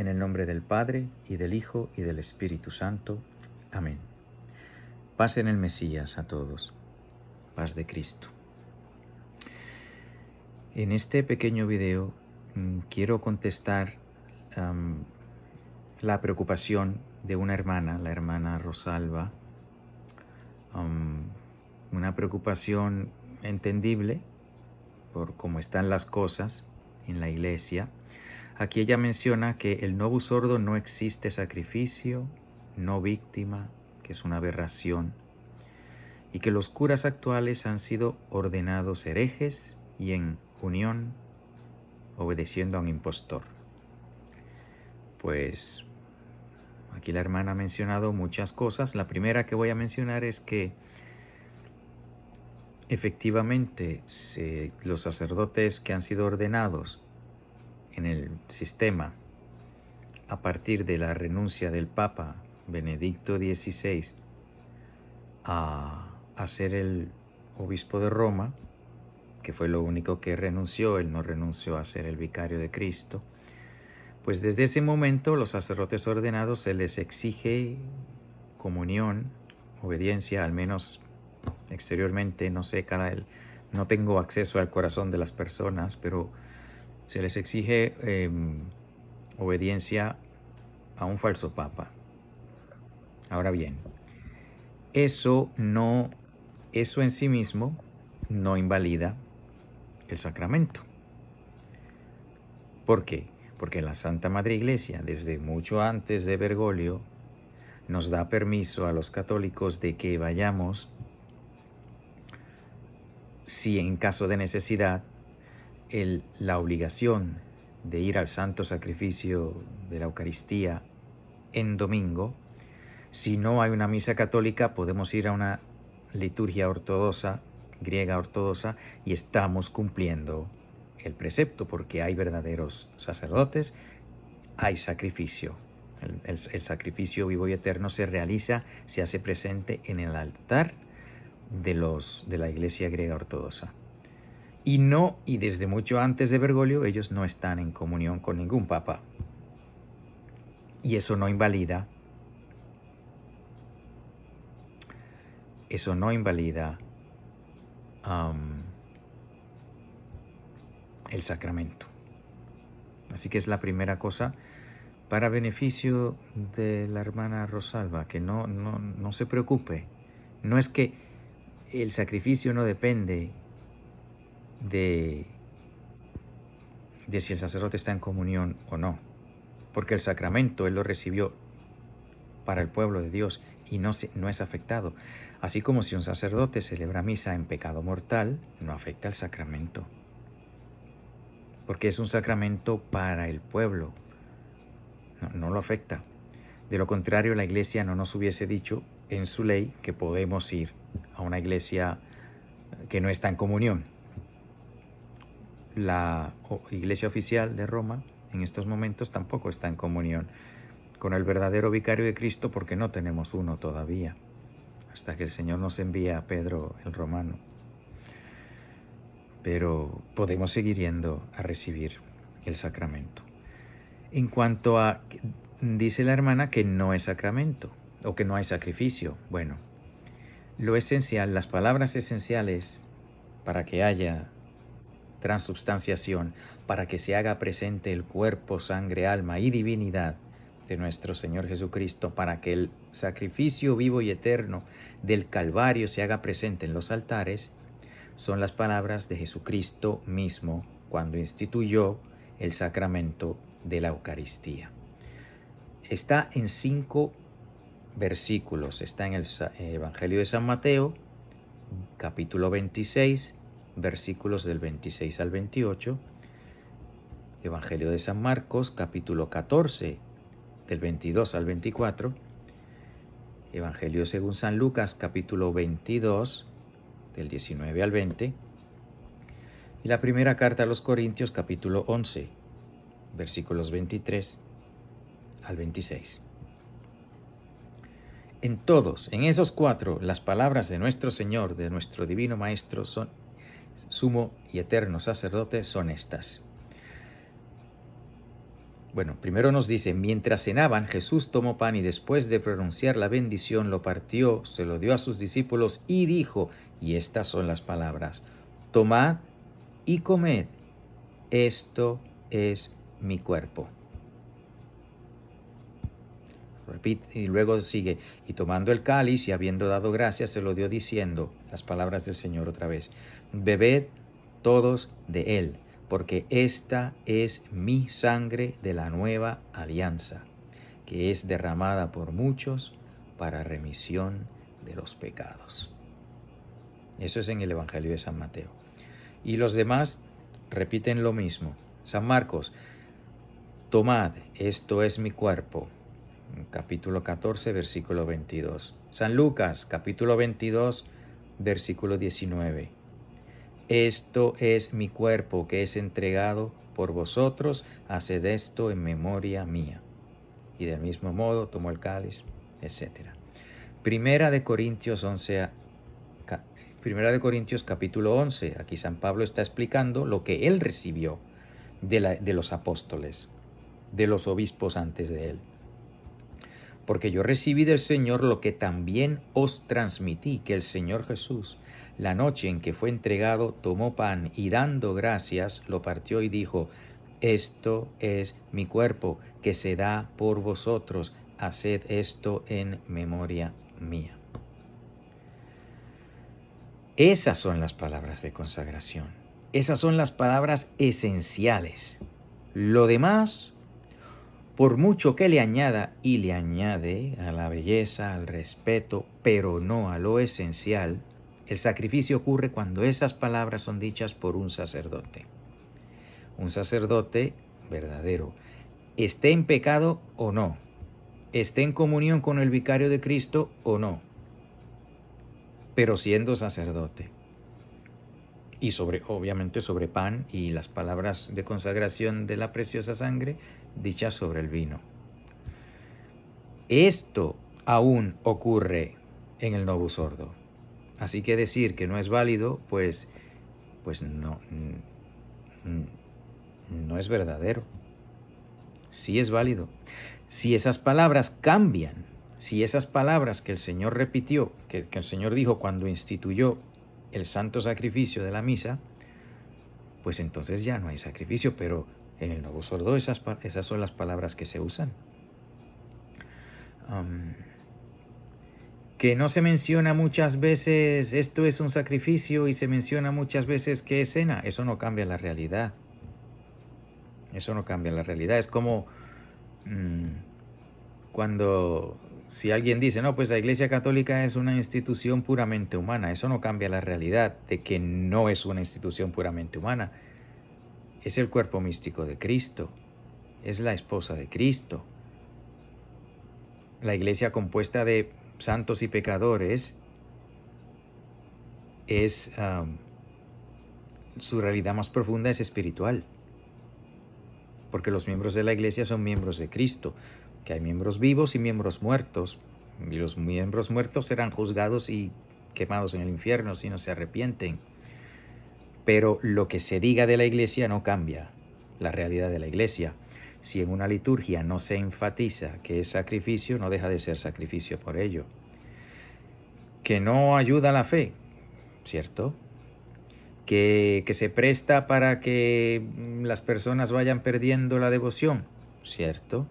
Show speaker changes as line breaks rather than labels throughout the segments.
En el nombre del Padre, y del Hijo, y del Espíritu Santo. Amén. Paz en el Mesías a todos. Paz de Cristo. En este pequeño video quiero contestar la preocupación de una hermana, la hermana Rosalba. Una preocupación entendible por cómo están las cosas en la iglesia. Aquí ella menciona que el novus ordo no existe sacrificio, no víctima, que es una aberración, y que los curas actuales han sido ordenados herejes y en unión, obedeciendo a un impostor. Pues aquí la hermana ha mencionado muchas cosas. La primera que voy a mencionar es que efectivamente los sacerdotes que han sido ordenados en el sistema a partir de la renuncia del Papa Benedicto XVI a ser el obispo de Roma, que fue lo único que renunció, él no renunció a ser el vicario de Cristo, pues desde ese momento los sacerdotes ordenados se les exige comunión, obediencia, al menos exteriormente, no sé, no tengo acceso al corazón de las personas, pero se les exige obediencia a un falso papa. Ahora bien, eso en sí mismo no invalida el sacramento. ¿Por qué? Porque la Santa Madre Iglesia, desde mucho antes de Bergoglio, nos da permiso a los católicos de que vayamos, si en caso de necesidad, la obligación de ir al santo sacrificio de la Eucaristía en domingo. Si no hay una misa católica, podemos ir a una liturgia ortodoxa, griega ortodoxa, y estamos cumpliendo el precepto, porque hay verdaderos sacerdotes, hay sacrificio. El sacrificio vivo y eterno se realiza, se hace presente en el altar de la Iglesia griega ortodoxa. Y desde mucho antes de Bergoglio, ellos no están en comunión con ningún papa. Y eso no invalida el sacramento. Así que es la primera cosa para beneficio de la hermana Rosalba, que no se preocupe. No es que el sacrificio no depende de si el sacerdote está en comunión o no, porque el sacramento él lo recibió para el pueblo de Dios y no es afectado. Así como si un sacerdote celebra misa en pecado mortal, no afecta el sacramento, porque es un sacramento para el pueblo, no lo afecta. De lo contrario, la Iglesia no nos hubiese dicho en su ley que podemos ir a una iglesia que no está en comunión. La Iglesia oficial de Roma en estos momentos tampoco está en comunión con el verdadero vicario de Cristo, porque no tenemos uno todavía, hasta que el Señor nos envía a Pedro el Romano. Pero podemos seguir yendo a recibir el sacramento. En cuanto a, dice la hermana que no es sacramento o que no hay sacrificio. Bueno, lo esencial, las palabras esenciales para que haya transubstanciación, para que se haga presente el cuerpo, sangre, alma y divinidad de nuestro Señor Jesucristo, para que el sacrificio vivo y eterno del Calvario se haga presente en los altares, son las palabras de Jesucristo mismo cuando instituyó el sacramento de la Eucaristía. Está en 5 versículos. Está en el Evangelio de San Mateo, capítulo 26, versículos del 26 al 28. Evangelio de San Marcos, capítulo 14, del 22 al 24. Evangelio según San Lucas, capítulo 22, del 19 al 20. Y la primera carta a los Corintios, capítulo 11, versículos 23 al 26. En esos 4, las palabras de nuestro Señor, de nuestro Divino Maestro, sumo y eterno sacerdote, son estas. Bueno, primero nos dice, mientras cenaban, Jesús tomó pan y después de pronunciar la bendición lo partió, se lo dio a sus discípulos y dijo, y estas son las palabras, tomad y comed, esto es mi cuerpo. Repite, y luego sigue, y tomando el cáliz y habiendo dado gracias, se lo dio diciendo, las palabras del Señor otra vez, bebed todos de él, porque esta es mi sangre de la nueva alianza, que es derramada por muchos para remisión de los pecados. Eso es en el Evangelio de San Mateo. Y los demás repiten lo mismo. San Marcos, tomad, esto es mi cuerpo. Capítulo 14, versículo 22. San Lucas, capítulo 22, versículo 19. Esto es mi cuerpo que es entregado por vosotros, haced esto en memoria mía. Y del mismo modo tomó el cáliz, etc. Primera de Corintios capítulo 11. Aquí San Pablo está explicando lo que él recibió de los apóstoles, de los obispos antes de él. Porque yo recibí del Señor lo que también os transmití, que el Señor Jesús, la noche en que fue entregado, tomó pan y dando gracias, lo partió y dijo, esto es mi cuerpo que se da por vosotros, haced esto en memoria mía. Esas son las palabras de consagración. Esas son las palabras esenciales. Lo demás, por mucho que le añada, y le añade a la belleza, al respeto, pero no a lo esencial, el sacrificio ocurre cuando esas palabras son dichas por un sacerdote. Un sacerdote verdadero, esté en pecado o no, esté en comunión con el vicario de Cristo o no, pero siendo sacerdote. Y obviamente sobre pan y las palabras de consagración de la preciosa sangre dichas sobre el vino. Esto aún ocurre en el Novus Ordo. Así que decir que no es válido, pues no es verdadero. Sí es válido. Si esas palabras cambian, si esas palabras que el Señor repitió, que el Señor dijo cuando instituyó el santo sacrificio de la misa, pues entonces ya no hay sacrificio, pero en el Novus Ordo esas son las palabras que se usan. Que no se menciona muchas veces esto es un sacrificio y se menciona muchas veces que es cena, eso no cambia la realidad. Eso no cambia la realidad. Es como si alguien dice, no, pues la Iglesia Católica es una institución puramente humana, eso no cambia la realidad de que no es una institución puramente humana. Es el cuerpo místico de Cristo, es la esposa de Cristo. La Iglesia compuesta de santos y pecadores su realidad más profunda es espiritual, porque los miembros de la Iglesia son miembros de Cristo, que hay miembros vivos y miembros muertos, y los miembros muertos serán juzgados y quemados en el infierno si no se arrepienten. Pero lo que se diga de la Iglesia no cambia la realidad de la Iglesia. Si en una liturgia no se enfatiza que es sacrificio, no deja de ser sacrificio por ello. Que no ayuda a la fe, ¿cierto? Que se presta para que las personas vayan perdiendo la devoción, ¿cierto?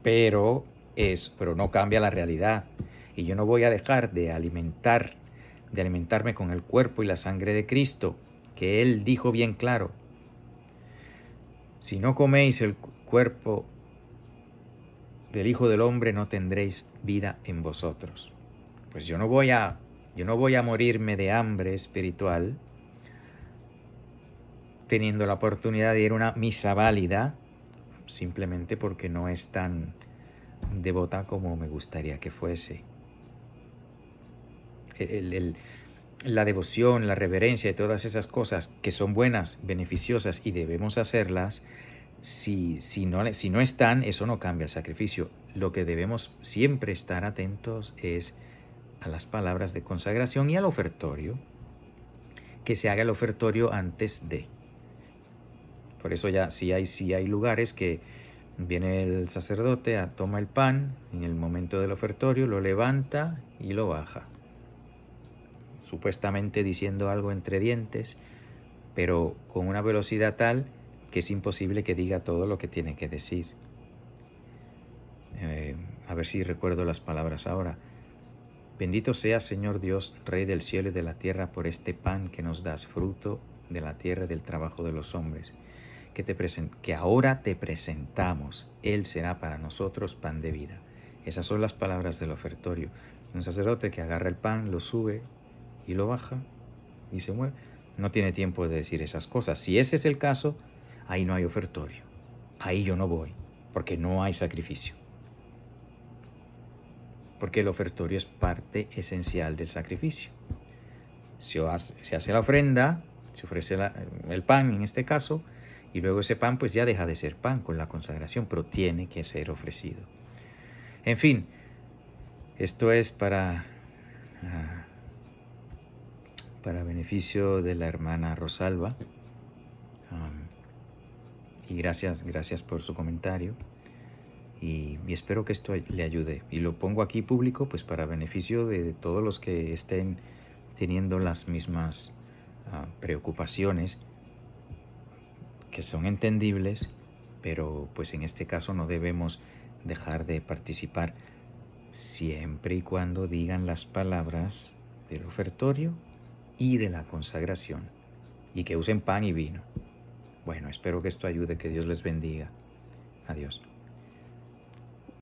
Pero no cambia la realidad. Y yo no voy a dejar de alimentarme con el cuerpo y la sangre de Cristo, que Él dijo bien claro. Si no coméis el cuerpo del Hijo del Hombre, no tendréis vida en vosotros. Pues yo no voy a morirme de hambre espiritual teniendo la oportunidad de ir a una misa válida, simplemente porque no es tan devota como me gustaría que fuese. La devoción, la reverencia y todas esas cosas que son buenas, beneficiosas y debemos hacerlas, si no están, eso no cambia el sacrificio. Lo que debemos siempre estar atentos es a las palabras de consagración y al ofertorio, que se haga el ofertorio antes de. Por eso ya sí hay lugares que Viene el sacerdote, toma el pan en el momento del ofertorio, lo levanta y lo baja, supuestamente diciendo algo entre dientes, pero con una velocidad tal que es imposible que diga todo lo que tiene que decir. A ver si recuerdo las palabras ahora. Bendito seas, Señor Dios, Rey del cielo y de la tierra, por este pan que nos das, fruto de la tierra y del trabajo de los hombres, que ahora te presentamos. Él será para nosotros pan de vida. Esas son las palabras del ofertorio. Un sacerdote que agarra el pan, lo sube y lo baja y se mueve. No tiene tiempo de decir esas cosas. Si ese es el caso, ahí no hay ofertorio. Ahí yo no voy, porque no hay sacrificio. Porque el ofertorio es parte esencial del sacrificio. Se hace la ofrenda, se ofrece el pan en este caso, y luego ese pan pues ya deja de ser pan con la consagración, pero tiene que ser ofrecido. En fin, esto es para beneficio de la hermana Rosalba. Y gracias por su comentario. Y espero que esto le ayude. Y lo pongo aquí público pues para beneficio de todos los que estén teniendo las mismas preocupaciones, que son entendibles, pero pues en este caso no debemos dejar de participar siempre y cuando digan las palabras del ofertorio y de la consagración, y que usen pan y vino. Bueno, espero que esto ayude, que Dios les bendiga. Adiós.